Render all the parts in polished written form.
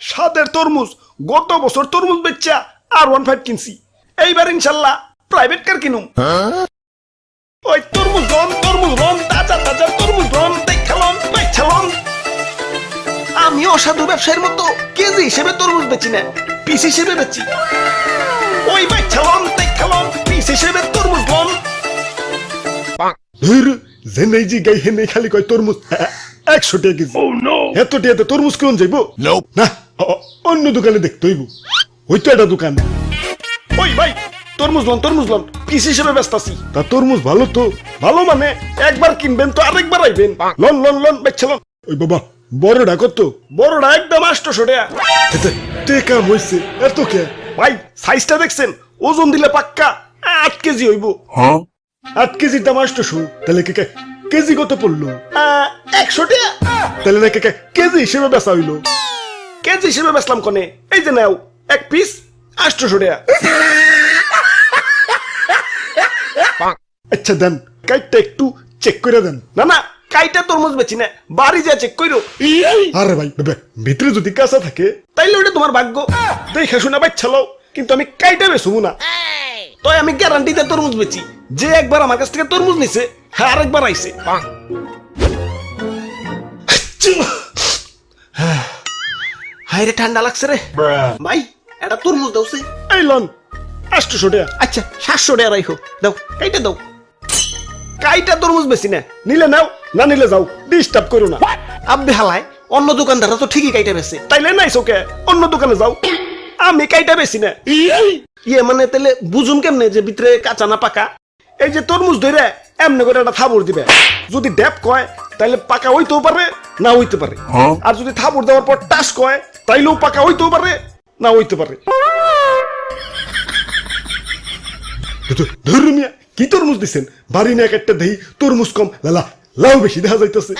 স্বাদের তরমুজ। গত বছর তরমুজ বেচা R15 কিনছি, এইবার ইনশাল্লাহ প্রাইভেট কার কিনুম। ওই তরমুজ রন তাজা তাজা তরমুজ রন দেখালন বেচালন। আমি অসাধু ব্যবসায়ীর মতো কেজি হিসেবে তরমুজ বেচি না, পিস হিসেবে বেচি। ওই বেচালন দেখালন পিস হিসেবে তরমুজ রন। জেনে জি গাই হেনে খালি কয় তরমুজ 100 টাকা কেজি। এত টাকাতে তরমুজ কেমন যাইব? না, অন্য দোকানে দেখতে হইব। ওই তো একটা দোকান। ওই ভাই তরমুজ লন পিস হিসেবে ব্যস্তাছি। তা তরমুজ ভালো তো? ভালো মানে একবার কিনবেন তো আরেকবার আইবেন। লন বেচলন। ওই বাবা বড়টা কত? বড়টা একদম 800 টাকা। টেকা হইছে এত কে? ভাই সাইজটা দেখছেন? ওজন দিলে পাক্কা 8 কেজি হইব। 8 কেজির দাম 800। তাহলে কেজি কত পড়লো? 100 টাকা। তাহলে না কেজি হিসেবে বেচা হইলো। কেজি হিসেবে বেচলাম কোনে? এই যে নাও এক পিস 800 টাকা। আচ্ছা দেন, কাইটটা একটু চেক করে দেন। না কাইটা তরমুজ বেচি না, বাড়ি যা চেক কইরো। আরে ভাই ভিতরে যদি কাঁচা থাকে তাইলে ওটা তোমার ভাগ্য। দেখে শুনে বাচ্চালো, কিন্তু আমি কাইটা বেচবো না। তাই আমি গ্যারান্টিতে তরমুজ বেচি। যে একবার আমার কাছ থেকে তরমুজ নিছে, হ্যাঁ আরেকবার আইছে। হায় রে ঠান্ডা লাগছে রে ভাই, এটা তরমুজ দাও সে। এই লন 800 টাকা। আচ্ছা 700 টাকা রাখো, দাও কাইটা দাও। কাইটা তরমুজ বেশি না, নিলে নাও না নিলে যাও, ডিস্টার্ব করো না। আব্বে হালায় অন্য দোকানদাররা তো ঠিকই কাইটা বেচে, তাইলে নাই চোখে অন্য দোকানে যাও। আমি কাইটা বেশি না। ইয়ে মানে তাহলে বুঝুন কেমনে যে ভিতরে কাঁচা না পাকা? এই যে তরমুজ ধরে এমনি করে একটা থাবড় দিবে। যদি ড্যাপ কয় তাইলে পাকা হইতেও পারে না হইতে পারে, আর যদি থাবড় দেওয়ার পর টাস কয় তাইলেও পাকা হইতেও পারে না হইতে পারে। ধর্মিয়া কি তরমুজ দিচ্ছেন? বাড়ি না একটা দেই তরমুজ কম লাউ বেশি দেখা যাইতেছে।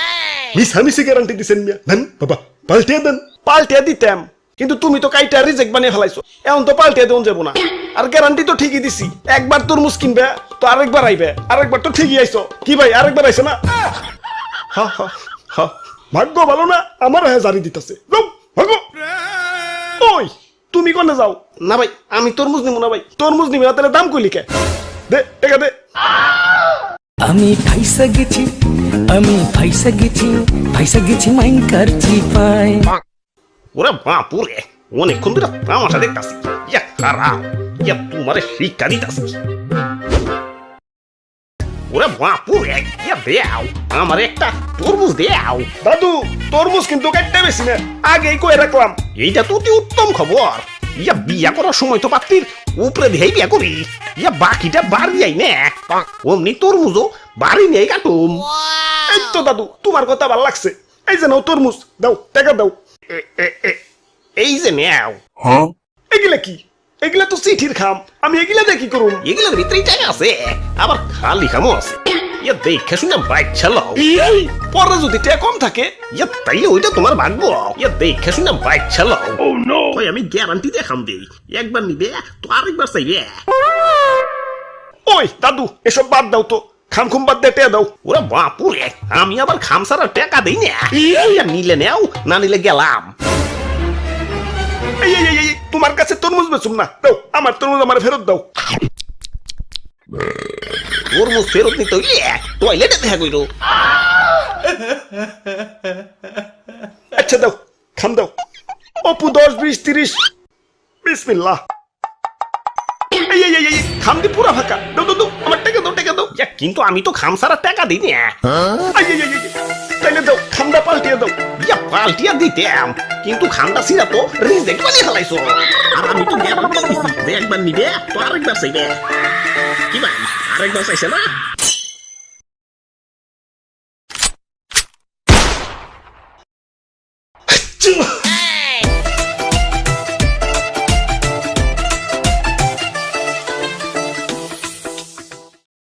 মিশামিশি গ্যারান্টি দিচ্ছেন মিয়া। দেন বাবা পাল্টিয়ে দেন। পাল্টিয়ে দিতাম, কিন্তু তুমি তো কাইটা রিজেক্ট বানিয়ে ফেলাইছো, এখন তো পাল্টিয়ে দেন যাবো না। আর গ্যারান্টি তো ঠিকই দিছি, একবার তরমুজ কিনবে তো আরেকবার আইবে, আরেকবার তো ঠিকই আইছো। কি ভাই আরেকবার আইছে না? ভাগ্য ভালো না, আমার হ্যাঁ জারি দিতেছে। ওই তুমি কোনে যাও? না ভাই আমি তরমুজ নিব না। ভাই তরমুজ নিবি না তাহলে দাম কইলি কে? দে টাকা দে। আমি ফাইসা গেছি মাইন কারছি পায়। ওরে বাপুরে, অনেকক্ষণ ধরে তামাশা দেখতাছি। ইয়া খারাপ, ইয়া তোমারে শিক্ষা দিতাছি। ওরে বাপুরে, ইয়া দেও আমার একটা তরমুজ দেও। দাদু তরমুজ কিন্তু কাটতে বেশি না, আগেই কই রাখলাম। এইটা তো অতি উত্তম খবর। ইয়া বিয়া করার সময় তো পাত্রীর উপরে দিয়েই বিয়া করি, ইয়া বাকিটা বাড়ি যাই না। অমনি তরমুজও বাড়ি নিয়ে কাটুম। এই তো দাদু তোমার কথা ভালো লাগছে। এই যে নাও তরমুজ, দাও টাকা দাও। এই যে নেও। এগুলা কি? এগুলা তো চিঠির খাম, আমি এগুলা দিয়ে কি করুম? এগুলার ভিতরেই টাকা আছে, আবার খালি খামও আছে। ইয়া দেখে শুনে বাইক চালাও, পরে যদি টাকা কম থাকে ইয়া তাইলে ওইটা তোমার ভাগ্য। ইয়া দেখে শুনে বাইক চালাও। ওই আমি গ্যারান্টি দিয়ে খাম দেই, একবার নিবে তো আরেকবার চাইবে। ওই দাদু এসব বাদ দাও তো, খাম খুম বাদ দিয়ে টাকা দাও। ওরা বাপুরে, আমি আবার খাম ছাড়া টাকা দেই না। নিলে নেও, না নিলে গেলাম। তোমার কাছে তরমুজ বেচুম না, দাও আমার তরমুজ আমার ফেরত দাও। তরমুজ ফেরত নিতে হইলে টয়লেটে দেখা কইরো। আচ্ছা দাও খাম দাও। অপু 10 20 30 বিসমিল্লাহ। খাম দি পুরা ফাঁকা। দাও আমার টাকা দাও কিন্তু আমি তো খাম ছাড়া টাকা দিই না। তাইলে দাও খামটা পাল্টিয়ে দাও। ইয়া পাল্টিয়ে দিতাম, কিন্তু খামটা ছিঁড়া তো রিজেক্ট বানিয়ে ফেলাইছো। আর আমি তো গ্যারান্টি দিছি যে একবার নিবে তো আরেকবার চাইবে। কি ভাই আরেকবার চাইছে না?